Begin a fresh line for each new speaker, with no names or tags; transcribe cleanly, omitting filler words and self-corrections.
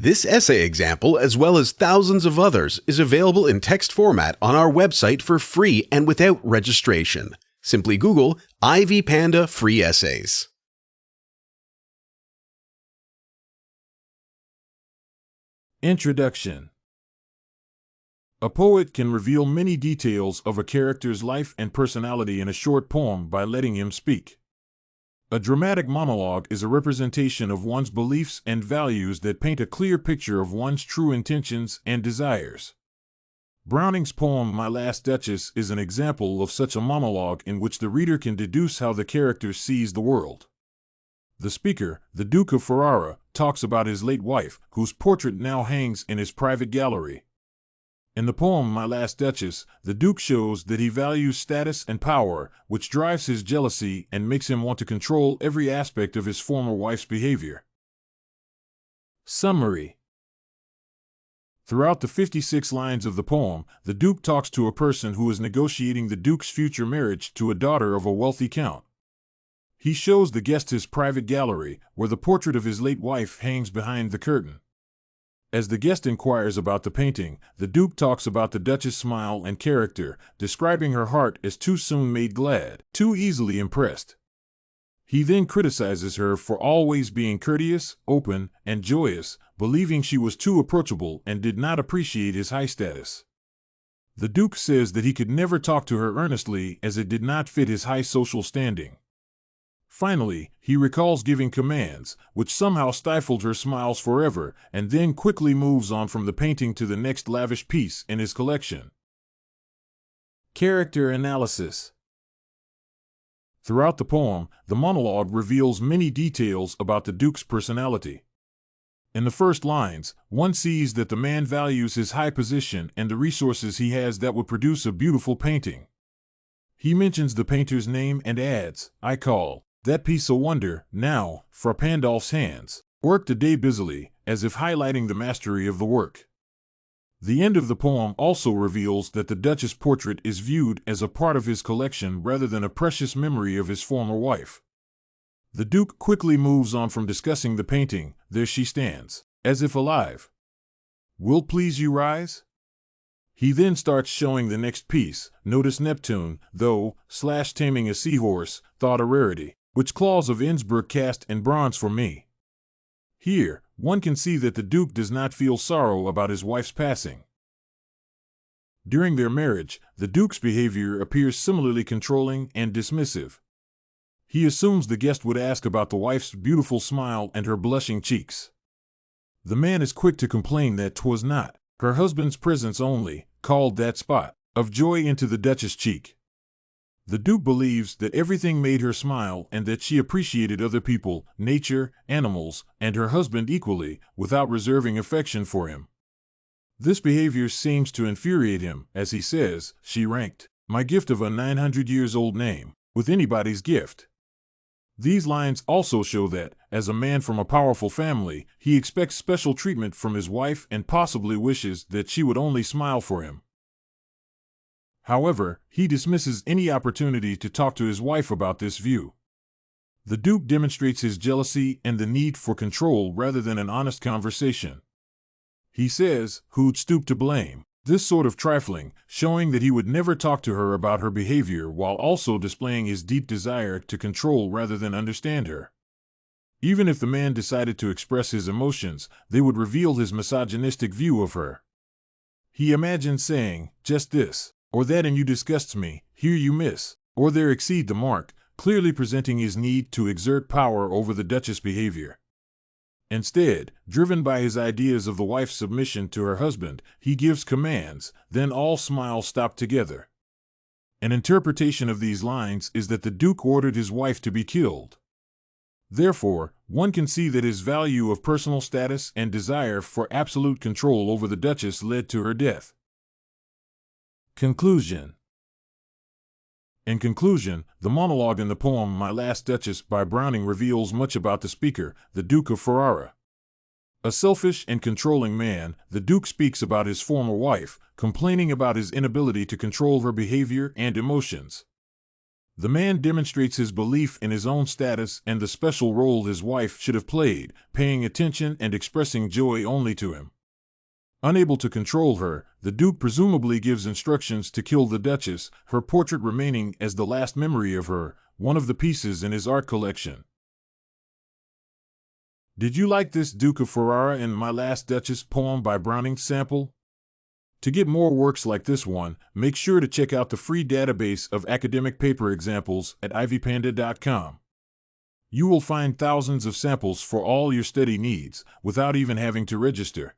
This essay example, as well as thousands of others, is available in text format on our website for free and without registration. Simply Google Ivy Panda Free Essays.
Introduction. A poet can reveal many details of a character's life and personality in a short poem by letting him speak. A dramatic monologue is a representation of one's beliefs and values that paint a clear picture of one's true intentions and desires. Browning's poem My Last Duchess is an example of such a monologue in which the reader can deduce how the character sees the world. The speaker, the Duke of Ferrara, talks about his late wife, whose portrait now hangs in his private gallery. In the poem My Last Duchess, the Duke shows that he values status and power, which drives his jealousy and makes him want to control every aspect of his former wife's behavior. Summary. Throughout the 56 lines of the poem, the Duke talks to a person who is negotiating the Duke's future marriage to a daughter of a wealthy count. He shows the guest his private gallery, where the portrait of his late wife hangs behind the curtain. As the guest inquires about the painting, the Duke talks about the Duchess' smile and character, describing her heart as too soon made glad, too easily impressed. He then criticizes her for always being courteous, open, and joyous, believing she was too approachable and did not appreciate his high status. The Duke says that he could never talk to her earnestly as it did not fit his high social standing. Finally, he recalls giving commands, which somehow stifled her smiles forever, and then quickly moves on from the painting to the next lavish piece in his collection. Character analysis. Throughout the poem, the monologue reveals many details about the Duke's personality. In the first lines, one sees that the man values his high position and the resources he has that would produce a beautiful painting. He mentions the painter's name and adds, "I call that piece a wonder, now, fra Pandolf's hands, worked a day busily," as if highlighting the mastery of the work. The end of the poem also reveals that the Duchess' portrait is viewed as a part of his collection rather than a precious memory of his former wife. The Duke quickly moves on from discussing the painting. There she stands, as if alive. "Will please you rise?" He then starts showing the next piece. Notice Neptune, though, taming a seahorse, thought a rarity, which claws of Innsbruck cast in bronze for me. Here, one can see that the Duke does not feel sorrow about his wife's passing. During their marriage, the Duke's behavior appears similarly controlling and dismissive. He assumes the guest would ask about the wife's beautiful smile and her blushing cheeks. The man is quick to complain that 'twas not her husband's presence only called that spot of joy into the Duchess' cheek. The Duke believes that everything made her smile and that she appreciated other people, nature, animals, and her husband equally, without reserving affection for him. This behavior seems to infuriate him, as he says, "She ranked my gift of a 900-years-old name with anybody's gift." These lines also show that, as a man from a powerful family, he expects special treatment from his wife and possibly wishes that she would only smile for him. However, he dismisses any opportunity to talk to his wife about this view. The Duke demonstrates his jealousy and the need for control rather than an honest conversation. He says, "Who'd stoop to blame this sort of trifling," showing that he would never talk to her about her behavior while also displaying his deep desire to control rather than understand her. Even if the man decided to express his emotions, they would reveal his misogynistic view of her. He imagines saying, "Just this or that and you disgusts me, here you miss, or there exceed the mark," clearly presenting his need to exert power over the Duchess' behavior. Instead, driven by his ideas of the wife's submission to her husband, he gives commands, then all smiles stop together. An interpretation of these lines is that the Duke ordered his wife to be killed. Therefore, one can see that his value of personal status and desire for absolute control over the Duchess led to her death. Conclusion. In conclusion, the monologue in the poem My Last Duchess by Browning reveals much about the speaker, the Duke of Ferrara. A selfish and controlling man, the Duke speaks about his former wife, complaining about his inability to control her behavior and emotions. The man demonstrates his belief in his own status and the special role his wife should have played, paying attention and expressing joy only to him. Unable to control her, the Duke presumably gives instructions to kill the Duchess, her portrait remaining as the last memory of her, one of the pieces in his art collection. Did you like this Duke of Ferrara and My Last Duchess poem by Browning sample? To get more works like this one, make sure to check out the free database of academic paper examples at ivypanda.com. You will find thousands of samples for all your study needs, without even having to register.